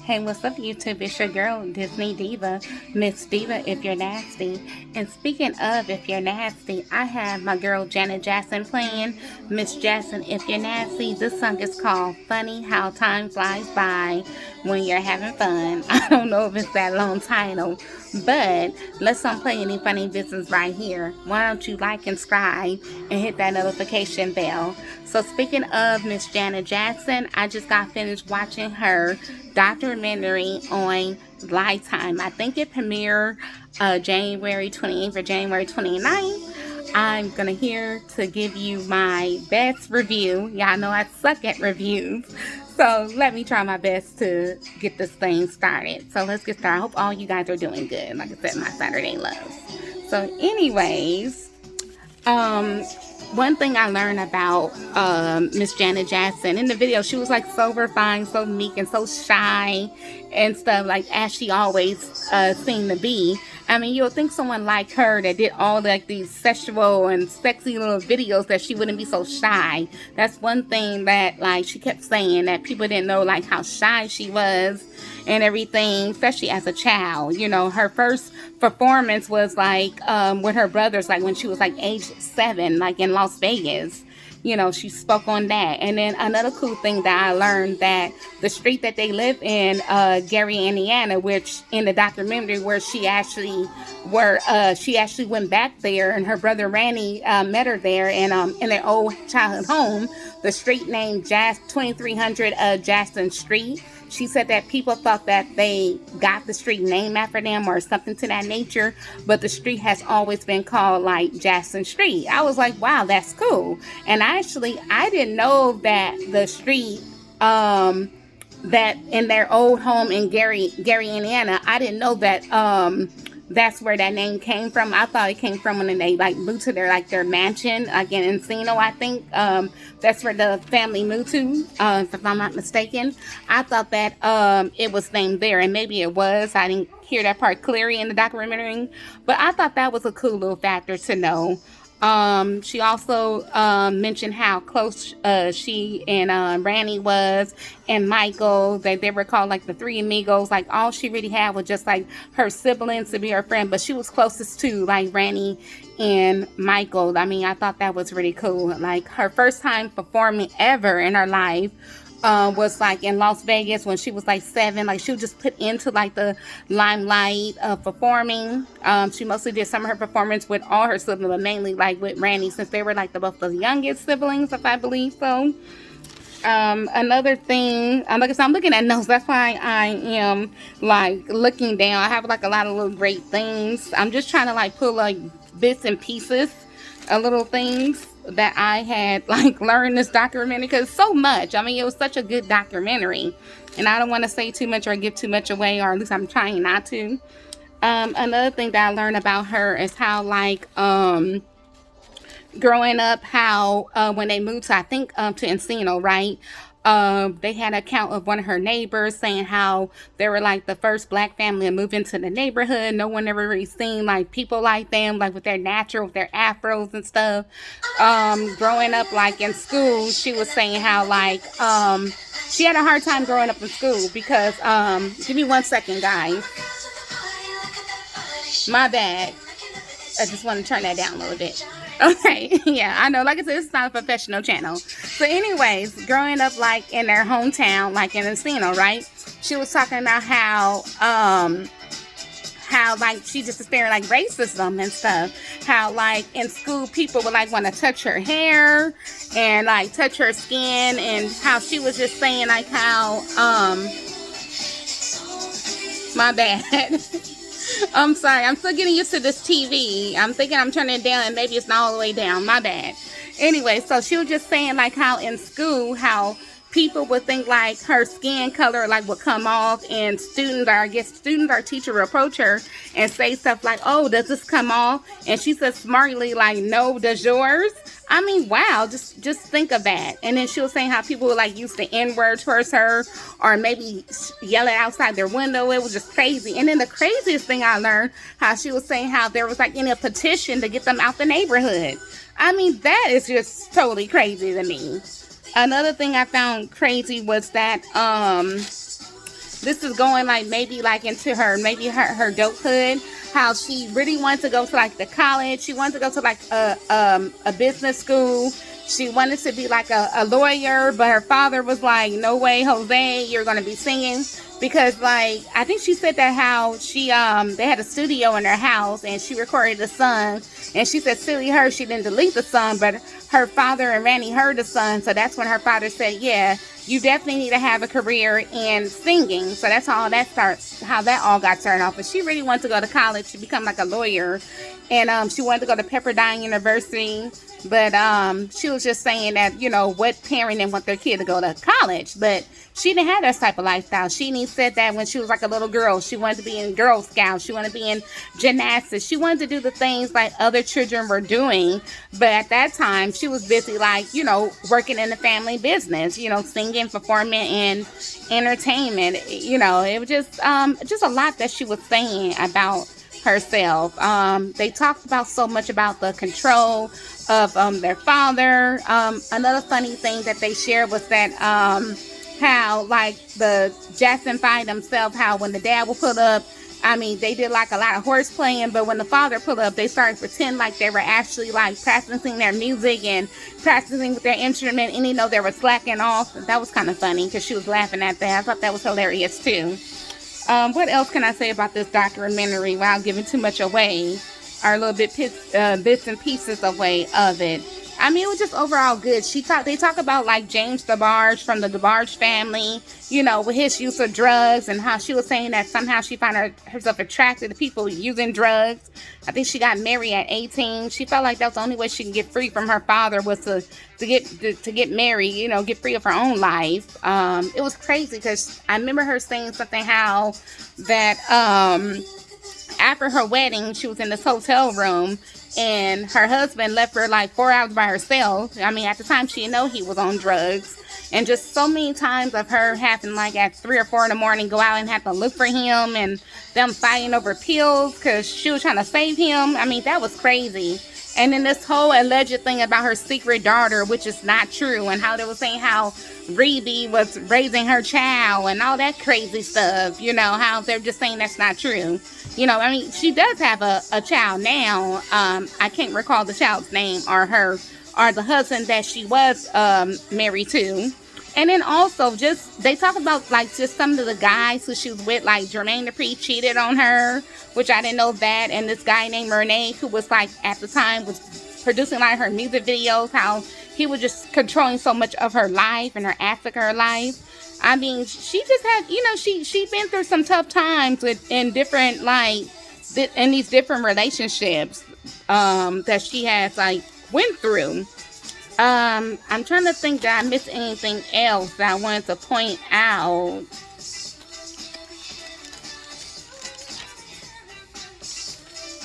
Hey, what's up, YouTube? It's your girl, Disney Diva, Miss Diva if you're nasty. And speaking of if you're nasty, I have my girl Janet Jackson playing. Miss Jackson, if you're nasty, this song is called Funny How Time Flies By When You're Having Fun. I don't know if it's that long title, but let's not play any funny business right here. Why don't you like and subscribe and hit that notification bell? So speaking of Miss Janet Jackson, I just got finished watching her documentary on Lifetime. I think it premiered January 28th or January 29th. I'm gonna here to give you my best review. Y'all know I suck at reviews, so let me try my best to get this thing started. So let's get started. I hope all you guys are doing good. Like I said, my Saturday loves. So anyways, one thing I learned about Miss Janet Jackson in the video, she was like so refined, so meek, and so shy and stuff, like as she always seemed to be. I mean, you'll think someone like her that did all like these sexual and sexy little videos that she wouldn't be so shy. That's one thing that like she kept saying, that people didn't know like how shy she was and everything, especially as a child. You know, her first performance was like with her brothers, like when she was like age 7, like in Las Vegas. You know, she spoke on that. And then another cool thing that I learned, that the street that they live in, Gary, Indiana, which in the documentary where she actually went back there, and her brother Randy met her there, and in their old childhood home, the street named 2300 Jackson Street. She said that people thought that they got the street name after them or something to that nature, but the street has always been called like Jackson Street. I was like, wow, that's cool. And I didn't know that the street, that in their old home in Gary, Indiana, I didn't know that that's where that name came from. I thought it came from when they like moved to their mansion, like in Encino, I think. That's where the family moved to, if I'm not mistaken. I thought that it was named there, and maybe it was. I didn't hear that part clearly in the documentary, but I thought that was a cool little factor to know. She also mentioned how close she and Randy was, and Michael, that they were called like the three amigos. Like all she really had was just like her siblings to be her friend, but she was closest to like Randy and Michael. I mean, I thought that was really cool. Like her first time performing ever in her life was like in Las Vegas when she was like 7. Like she was just put into like the limelight of performing. She mostly did some of her performance with all her siblings, but mainly like with Randy, since they were like both the youngest siblings, if I believe so. Another thing, like I said, I'm looking at notes. That's why I am like looking down. I have like a lot of little great things. I'm just trying to like pull like bits and pieces of little things that I had like learned this documentary, because so much. I mean, it was such a good documentary, and I don't want to say too much or give too much away, or at least I'm trying not to. Another thing that I learned about her is how like growing up, how when they moved to, I think, to Encino, right? They had an account of one of her neighbors saying how they were like the first black family to move into the neighborhood. No one ever really seen like people like them, like with their afros and stuff. Growing up like in school, she was saying how like she had a hard time growing up in school because give me 1 second, guys. My bad. I just want to turn that down a little bit. Okay, yeah, I know. Like I said, this is not a professional channel. So anyways, growing up like in their hometown, like in Encino, right? She was talking about how like she just experienced like racism and stuff. How like in school people would like want to touch her hair and like touch her skin, and how she was just saying like how my bad. I'm sorry, I'm still getting used to this TV. I'm thinking I'm turning it down and maybe it's not all the way down. My bad. Anyway, so she was just saying like how in school, how people would think like her skin color like would come off, and students or teacher would approach her and say stuff like, oh, does this come off? And she said smartly like, no, does yours? I mean, wow, just think of that. And then she was saying how people would like use the N-word towards her, or maybe yell it outside their window. It was just crazy. And then the craziest thing I learned, how she was saying how there was like in a petition to get them out the neighborhood. I mean, that is just totally crazy to me. Another thing I found crazy was that this is going like maybe like into her her adulthood, how she really wanted to go to like the college. She wanted to go to like a business school. She wanted to be like a lawyer, but her father was like, no way, Jose, you're going to be singing. Because like, I think she said that how she, they had a studio in their house and she recorded the song. And she said, silly her, she didn't delete the song, but her father and Randy heard the song. So that's when her father said, yeah, you definitely need to have a career in singing. So that's how that all got turned off. But she really wanted to go to college to become like a lawyer. And she wanted to go to Pepperdine University. But she was just saying that, you know, what parent didn't want their kid to go to college. But she didn't have that type of lifestyle. She said that when she was like a little girl, she wanted to be in Girl Scouts. She wanted to be in gymnastics. She wanted to do the things like other children were doing. But at that time, she was busy like, you know, working in the family business, you know, singing, performing, and entertainment. You know, it was just a lot that she was saying about herself. They talked about so much about the control of their father. Another funny thing that they shared was that how like the Jackson find themselves, how when the dad would put up, I mean, they did like a lot of horse playing, but when the father put up, they started to pretend like they were actually like practicing their music and practicing with their instrument, and you know they were slacking off. That was kind of funny because she was laughing at that. I thought that was hilarious too. What else can I say about this documentary without giving too much away, or a little bit bits and pieces away of it? I mean, it was just overall good. They talk about like James DeBarge from the DeBarge family, you know, with his use of drugs, and how she was saying that somehow she found herself attracted to people using drugs. I think she got married at 18. She felt like that was the only way she could get free from her father was to get married, you know, get free of her own life. It was crazy because I remember her saying something how that after her wedding, she was in this hotel room and her husband left her like 4 hours by herself. I mean, at the time she didn't know he was on drugs. And just so many times of her having like at 3 or 4 in the morning go out and have to look for him, and them fighting over pills because she was trying to save him. I mean, that was crazy. And then this whole alleged thing about her secret daughter, which is not true, and how they were saying how Reedy was raising her child and all that crazy stuff, you know, how they're just saying that's not true. You know, I mean, she does have a child now. I can't recall the child's name or the husband that she was married to. And then also just, they talk about like just some of the guys who she was with, like Jermaine Dupri cheated on her, which I didn't know that. And this guy named Renee, who was like at the time was producing like her music videos, how he was just controlling so much of her life and her aspect of her life. I mean, she just had, you know, she's been through some tough times in different like in these different relationships that she has like went through. I'm trying to think that I missed anything else that I wanted to point out.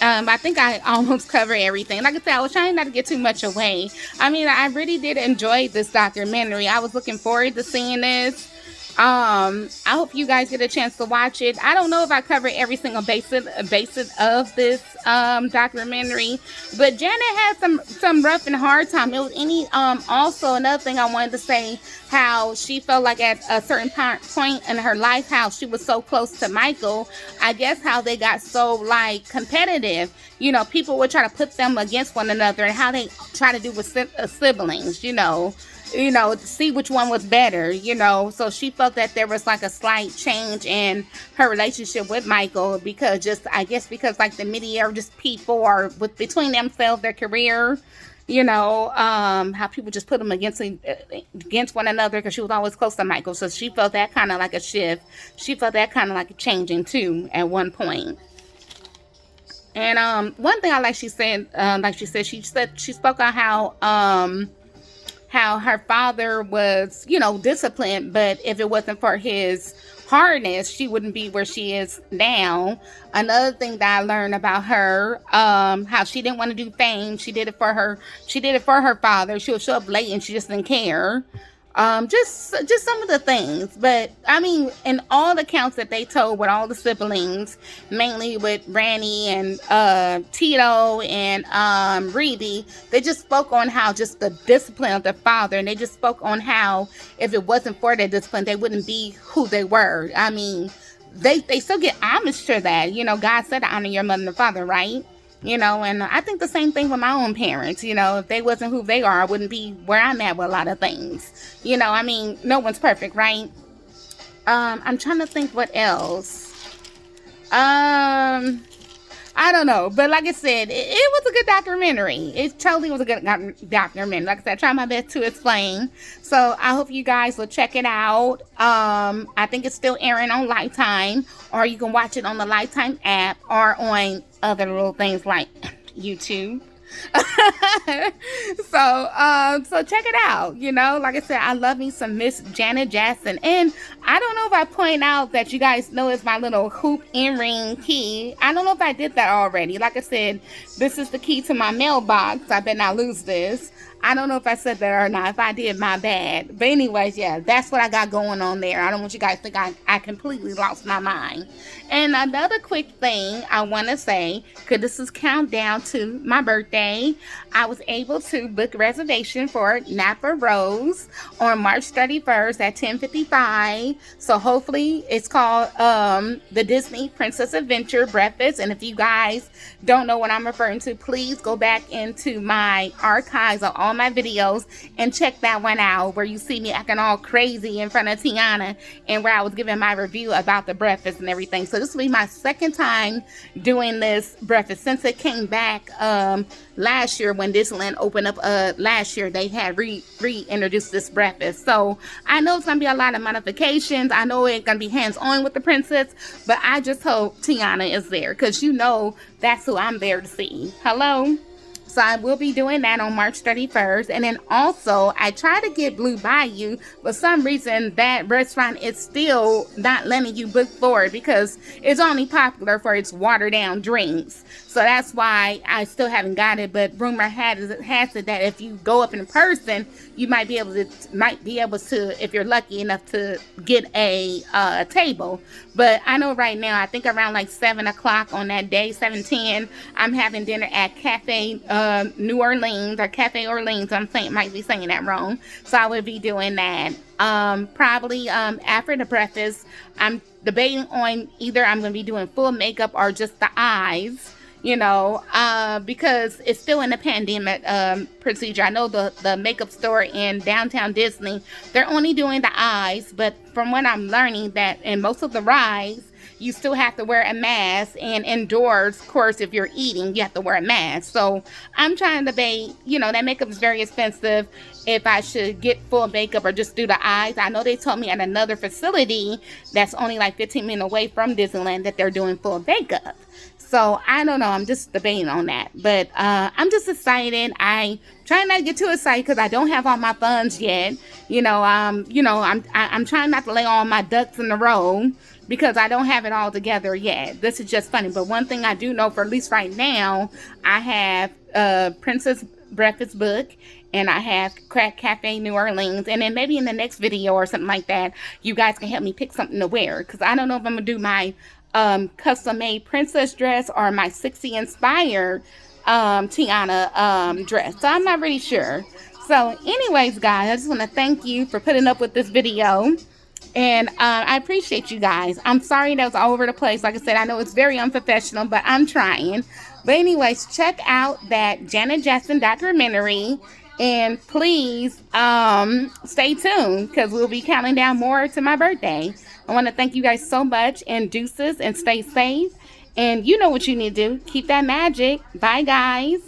I think I almost covered everything. Like I said, I was trying not to get too much away. I mean, I really did enjoy this documentary. I was looking forward to seeing this. I hope you guys get a chance to watch it. I don't know if I covered every single basis of this documentary, but Janet had some rough and hard time. It was also another thing I wanted to say, how she felt like at a certain point in her life, how she was so close to Michael. I guess how they got so like competitive. You know, people would try to put them against one another, and how they try to do with siblings. You know, to see which one was better, you know. So she felt that there was like a slight change in her relationship with Michael because because like the media or just people are between themselves, their career, you know, how people just put them against one another because she was always close to Michael. So she felt that kind of like a shift. She felt that kind of like a changing too at one point. And one thing she spoke on how her father was, you know, disciplined, but if it wasn't for his hardness, she wouldn't be where she is now. Another thing that I learned about her, how she didn't want to do fame. She did it for her father. She would show up late and she just didn't care. Just some of the things. But I mean, in all the accounts that they told with all the siblings, mainly with Ranny and Tito and Reedy, they just spoke on how just the discipline of the father, and they just spoke on how if it wasn't for their discipline, they wouldn't be who they were. I mean, they still get homage to that. You know, God said to honor your mother and the father, right? You know, and I think the same thing with my own parents. You know, if they wasn't who they are, I wouldn't be where I'm at with a lot of things. You know, I mean, no one's perfect, right? I'm trying to think what else. I don't know, but like I said, it was a good documentary. It totally was a good documentary. Like I said, I try my best to explain. So I hope you guys will check it out. I think it's still airing on Lifetime, or you can watch it on the Lifetime app, or on other little things like YouTube. So check it out. You know, like I said, I love me some Miss Janet Jackson. And I don't know if I point out that you guys know it's my little hoop earring key. I don't know if I did that already. Like I said, this is the key to my mailbox. I better not lose this. I don't know if I said that or not. If I did, my bad. But anyways, yeah, that's what I got going on there. I don't want you guys to think I completely lost my mind. And another quick thing I want to say, because this is countdown to my birthday, I was able to book a reservation for Napa Rose on March 31st at 10:55. So hopefully it's called the Disney Princess Adventure Breakfast. And if you guys don't know what I'm referring to, please go back into my archives of all my videos and check that one out, where you see me acting all crazy in front of Tiana, and where I was giving my review about the breakfast and everything. So this will be my second time doing this breakfast since it came back last year when Disneyland opened up. Last year they had reintroduced this breakfast. So I know it's gonna be a lot of modifications. I know it's gonna be hands-on with the princess, but I just hope Tiana is there, because you know that's who I'm there to see. Hello. So I will be doing that on March 31st. And then also, I tried to get Blue Bayou. For some reason, that restaurant is still not letting you book for it, because it's only popular for its watered down drinks. So that's why I still haven't got it. But rumor has it that if you go up in person, you might be able to, if you're lucky enough to get a table. But I know right now, I think around like 7 o'clock on that day, 7:10, I'm having dinner at Café New Orleans, or Cafe Orleans. Might be saying that wrong. So I will be doing that. Probably after the breakfast, I'm debating on either I'm going to be doing full makeup or just the eyes. You know, because it's still in the pandemic procedure. I know the makeup store in downtown Disney, they're only doing the eyes, but from what I'm learning, that in most of the rides, you still have to wear a mask, and indoors, of course, if you're eating, you have to wear a mask. So I'm trying to debate, you know, that makeup is very expensive, if I should get full makeup or just do the eyes. I know they told me at another facility that's only like 15 minutes away from Disneyland that they're doing full makeup. So I don't know. I'm just debating on that. But I'm just excited. I try not to get too excited because I don't have all my funds yet. I'm trying not to lay all my ducks in a row because I don't have it all together yet. This is just funny. But one thing I do know, for at least right now, I have Princess Breakfast book, and I have Crack Cafe New Orleans. And then maybe in the next video or something like that, you guys can help me pick something to wear, because I don't know if I'm gonna do my custom made princess dress or my 60 inspired Tiana dress. So I'm not really sure. So anyways, guys, I just want to thank you for putting up with this video, and I appreciate you guys. I'm sorry that was all over the place. Like I said, I know it's very unprofessional, but I'm trying. But anyways, check out that Janet Jackson documentary, and please stay tuned, because we'll be counting down more to my birthday. I want to thank you guys so much, and deuces, and stay safe. And you know what you need to do. Keep that magic. Bye, guys.